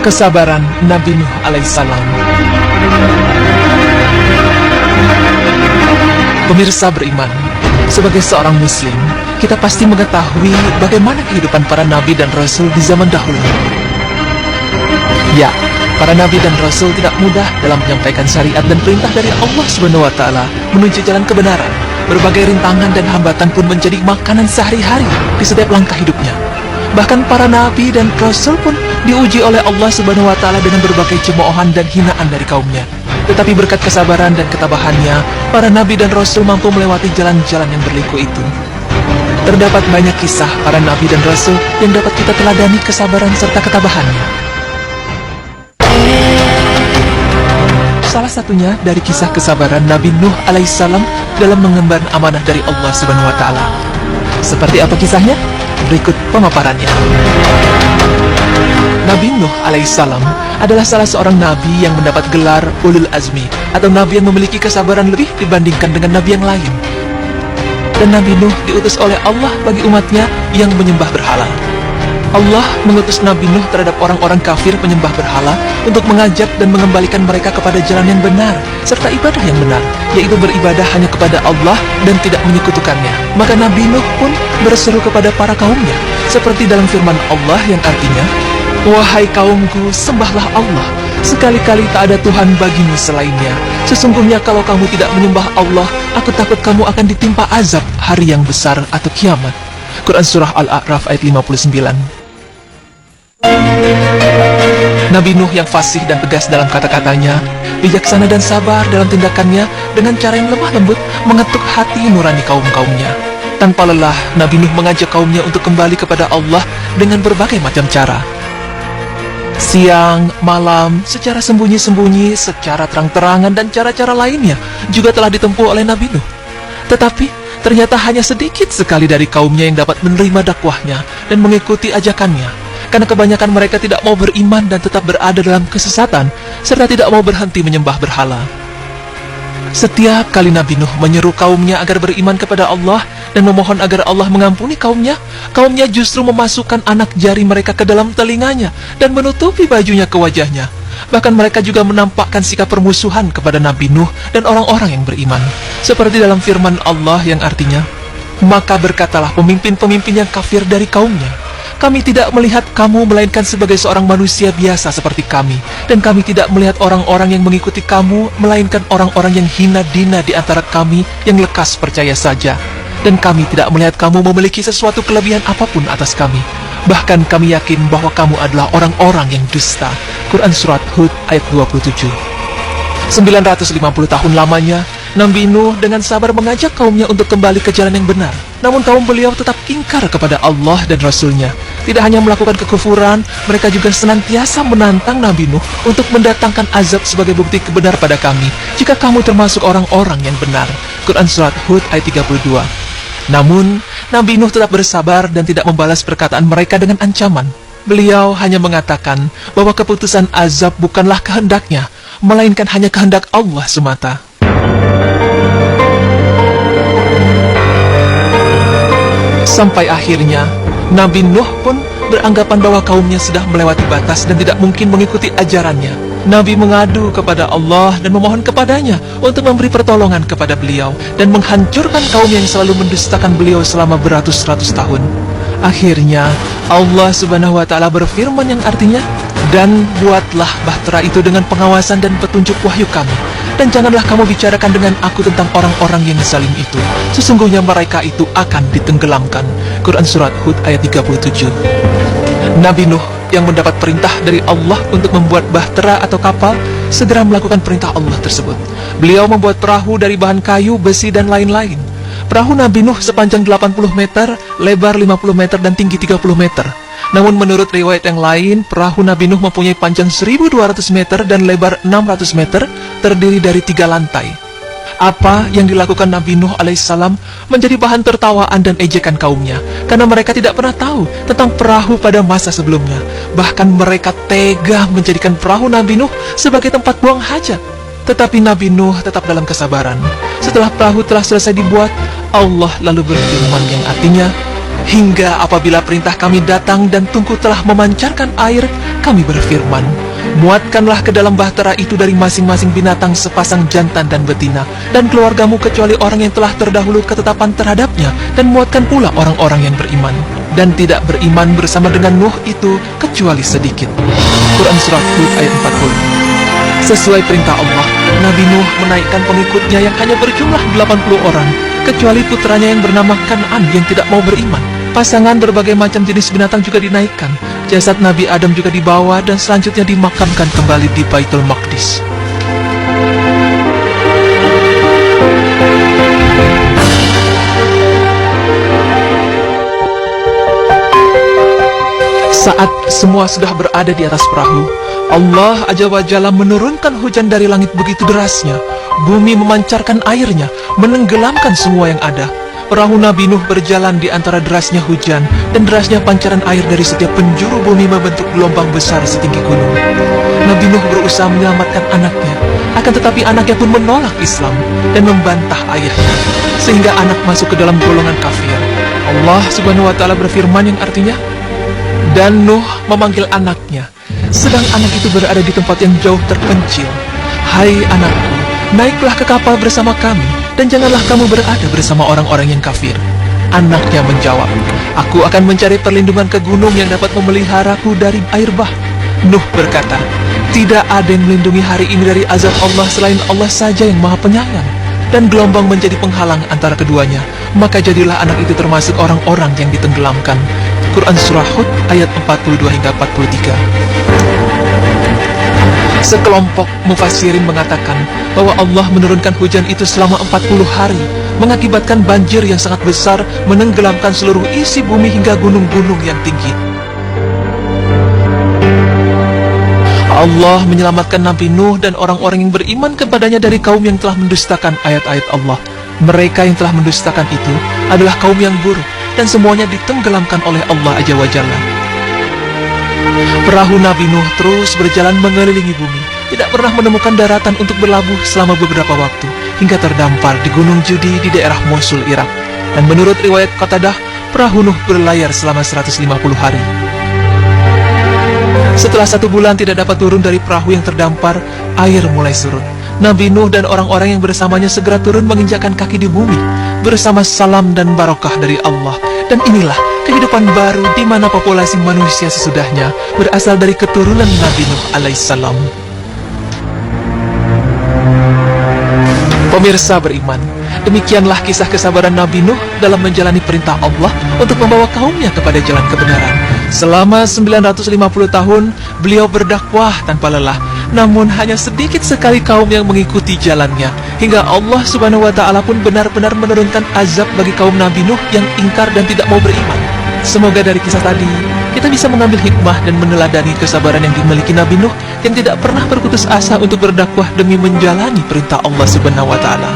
Kesabaran Nabi Nuh alaihissalam. Pemirsa beriman, sebagai seorang muslim, kita pasti mengetahui bagaimana kehidupan para nabi dan rasul di zaman dahulu. Ya, para nabi dan rasul tidak mudah dalam menyampaikan syariat dan perintah dari Allah Subhanahu wa taala menuju jalan kebenaran. Berbagai rintangan dan hambatan pun menjadi makanan sehari-hari di setiap langkah hidupnya. Bahkan para nabi dan rasul pun diuji oleh Allah Subhanahu wa taala dengan berbagai cemoohan dan hinaan dari kaumnya. Tetapi berkat kesabaran dan ketabahannya, para nabi dan rasul mampu melewati jalan-jalan yang berliku itu. Terdapat banyak kisah para nabi dan rasul yang dapat kita teladani kesabaran serta ketabahannya. Salah satunya dari kisah kesabaran Nabi Nuh alaihissalam dalam mengemban amanah dari Allah Subhanahu wa taala. Seperti apa kisahnya? Berikut pemaparannya. Nabi Nuh alaihissalam adalah salah seorang nabi yang mendapat gelar Ulul Azmi, atau nabi yang memiliki kesabaran lebih dibandingkan dengan nabi yang lain. Dan Nabi Nuh diutus oleh Allah bagi umatnya yang menyembah berhala. Allah mengutus Nabi Nuh terhadap orang-orang kafir penyembah berhala untuk mengajak dan mengembalikan mereka kepada jalan yang benar serta ibadah yang benar, yaitu beribadah hanya kepada Allah dan tidak menyekutukannya. Maka Nabi Nuh pun berseru kepada para kaumnya seperti dalam firman Allah yang artinya, "Wahai kaumku, sembahlah Allah, sekali-kali tak ada Tuhan bagimu selainnya. Sesungguhnya kalau kamu tidak menyembah Allah, aku takut kamu akan ditimpa azab hari yang besar atau kiamat." Quran Surah Al-A'raf ayat 59. Nabi Nuh yang fasih dan tegas dalam kata-katanya, bijaksana dan sabar dalam tindakannya, dengan cara yang lemah lembut mengetuk hati nurani kaum-kaumnya. Tanpa lelah, Nabi Nuh mengajak kaumnya untuk kembali kepada Allah dengan berbagai macam cara. Siang, malam, secara sembunyi-sembunyi, secara terang-terangan, dan cara-cara lainnya juga telah ditempuh oleh Nabi Nuh. Tetapi, ternyata hanya sedikit sekali dari kaumnya yang dapat menerima dakwahnya dan mengikuti ajakannya. Karena kebanyakan mereka tidak mau beriman dan tetap berada dalam kesesatan, serta tidak mau berhenti menyembah berhala. Setiap kali Nabi Nuh menyeru kaumnya agar beriman kepada Allah dan memohon agar Allah mengampuni kaumnya justru memasukkan anak jari mereka ke dalam telinganya dan menutupi bajunya ke wajahnya. Bahkan mereka juga menampakkan sikap permusuhan kepada Nabi Nuh dan orang-orang yang beriman. Seperti dalam firman Allah yang artinya, "Maka berkatalah pemimpin-pemimpin yang kafir dari kaumnya, kami tidak melihat kamu melainkan sebagai seorang manusia biasa seperti kami, dan kami tidak melihat orang-orang yang mengikuti kamu melainkan orang-orang yang hina dina di antara kami yang lekas percaya saja. Dan kami tidak melihat kamu memiliki sesuatu kelebihan apapun atas kami. Bahkan kami yakin bahwa kamu adalah orang-orang yang dusta." Quran Surat Hud ayat 27. 950 tahun lamanya, Nabi Nuh dengan sabar mengajak kaumnya untuk kembali ke jalan yang benar. Namun kaum beliau tetap ingkar kepada Allah dan Rasul-Nya. Tidak hanya melakukan kekufuran, mereka juga senantiasa menantang Nabi Nuh untuk mendatangkan azab sebagai bukti kebenar pada kami, jika kamu termasuk orang-orang yang benar. Quran Surat Hud ayat 32. Namun, Nabi Nuh tetap bersabar dan tidak membalas perkataan mereka dengan ancaman. Beliau hanya mengatakan bahwa keputusan azab bukanlah kehendaknya, melainkan hanya kehendak Allah semata. Sampai akhirnya, Nabi Nuh pun beranggapan bahwa kaumnya sudah melewati batas dan tidak mungkin mengikuti ajarannya. Nabi mengadu kepada Allah dan memohon kepadanya untuk memberi pertolongan kepada beliau dan menghancurkan kaum yang selalu mendustakan beliau selama beratus-ratus tahun. Akhirnya, Allah Subhanahu wa taala berfirman yang artinya, "Dan buatlah bahtera itu dengan pengawasan dan petunjuk wahyu kami, dan janganlah kamu bicarakan dengan aku tentang orang-orang yang zalim itu. Sesungguhnya mereka itu akan ditenggelamkan." Quran Surat Hud ayat 37. Nabi Nuh yang mendapat perintah dari Allah untuk membuat bahtera atau kapal, segera melakukan perintah Allah tersebut. Beliau membuat perahu dari bahan kayu, besi, dan lain-lain. Perahu Nabi Nuh sepanjang 80 meter, lebar 50 meter, dan tinggi 30 meter. Namun menurut riwayat yang lain, perahu Nabi Nuh mempunyai panjang 1200 meter dan lebar 600 meter, terdiri dari 3 lantai. Apa yang dilakukan Nabi Nuh alaihissalam menjadi bahan tertawaan dan ejekan kaumnya, karena mereka tidak pernah tahu tentang perahu pada masa sebelumnya. Bahkan mereka tega menjadikan perahu Nabi Nuh sebagai tempat buang hajat. Tetapi Nabi Nuh tetap dalam kesabaran. Setelah perahu telah selesai dibuat, Allah lalu berfirman yang artinya, Hingga apabila perintah kami datang dan tungku telah memancarkan air, kami berfirman, muatkanlah ke dalam bahtera itu dari masing-masing binatang sepasang jantan dan betina, dan keluargamu kecuali orang yang telah terdahulu ketetapan terhadapnya, dan muatkan pula orang-orang yang beriman. Dan tidak beriman bersama dengan Nuh itu kecuali sedikit. Quran Surah Hud ayat 40. Sesuai perintah Allah, Nabi Nuh menaikkan pengikutnya yang hanya berjumlah 80 orang, kecuali putranya yang bernama Kan'an yang tidak mau beriman. Pasangan berbagai macam jenis binatang juga dinaikkan. Jasad Nabi Adam juga dibawa dan selanjutnya dimakamkan kembali di Baitul Maqdis. Saat semua sudah berada di atas perahu, Allah Azza wa Jalla menurunkan hujan dari langit begitu derasnya. Bumi memancarkan airnya, menenggelamkan semua yang ada. Perahu Nabi Nuh berjalan di antara derasnya hujan dan derasnya pancaran air dari setiap penjuru bumi membentuk gelombang besar setinggi gunung. Nabi Nuh berusaha menyelamatkan anaknya, akan tetapi anaknya pun menolak Islam dan membantah ayahnya, sehingga anak masuk ke dalam golongan kafir. Allah Subhanahu wa Ta'ala berfirman yang artinya, dan Nuh memanggil anaknya, sedang anak itu berada di tempat yang jauh terpencil. Hai anakku, naiklah ke kapal bersama kami, dan janganlah kamu berada bersama orang-orang yang kafir. Anaknya menjawab, aku akan mencari perlindungan ke gunung yang dapat memeliharaku dari air bah. Nuh berkata, tidak ada yang melindungi hari ini dari azab Allah selain Allah saja yang maha penyayang. Dan gelombang menjadi penghalang antara keduanya, maka jadilah anak itu termasuk orang-orang yang ditenggelamkan. Quran Surah Hud ayat 42 hingga 43. Sekelompok mufassirin mengatakan bahwa Allah menurunkan hujan itu selama 40 hari, mengakibatkan banjir yang sangat besar, menenggelamkan seluruh isi bumi hingga gunung-gunung yang tinggi. Allah menyelamatkan Nabi Nuh dan orang-orang yang beriman kepadanya dari kaum yang telah mendustakan ayat-ayat Allah. Mereka yang telah mendustakan itu adalah kaum yang buruk, dan semuanya ditenggelamkan oleh Allah Azza wa Jalla. Perahu Nabi Nuh terus berjalan mengelilingi bumi, tidak pernah menemukan daratan untuk berlabuh selama beberapa waktu, hingga terdampar di Gunung Judi di daerah Mosul, Irak. Dan menurut riwayat Qatadah, perahu Nuh berlayar selama 150 hari. Setelah 1 bulan tidak dapat turun dari perahu yang terdampar, air mulai surut. Nabi Nuh dan orang-orang yang bersamanya segera turun menginjakkan kaki di bumi, bersama salam dan barokah dari Allah. Dan inilah kehidupan baru di mana populasi manusia sesudahnya berasal dari keturunan Nabi Nuh alaihissalam. Pemirsa beriman, demikianlah kisah kesabaran Nabi Nuh dalam menjalani perintah Allah untuk membawa kaumnya kepada jalan kebenaran. Selama 950 tahun, beliau berdakwah tanpa lelah, namun hanya sedikit sekali kaum yang mengikuti jalannya, hingga Allah Subhanahu wa Ta'ala pun benar-benar menurunkan azab bagi kaum Nabi Nuh yang ingkar dan tidak mau beriman. Semoga dari kisah tadi, kita bisa mengambil hikmah dan meneladani kesabaran yang dimiliki Nabi Nuh yang tidak pernah berputus asa untuk berdakwah demi menjalani perintah Allah Subhanahu wa Ta'ala.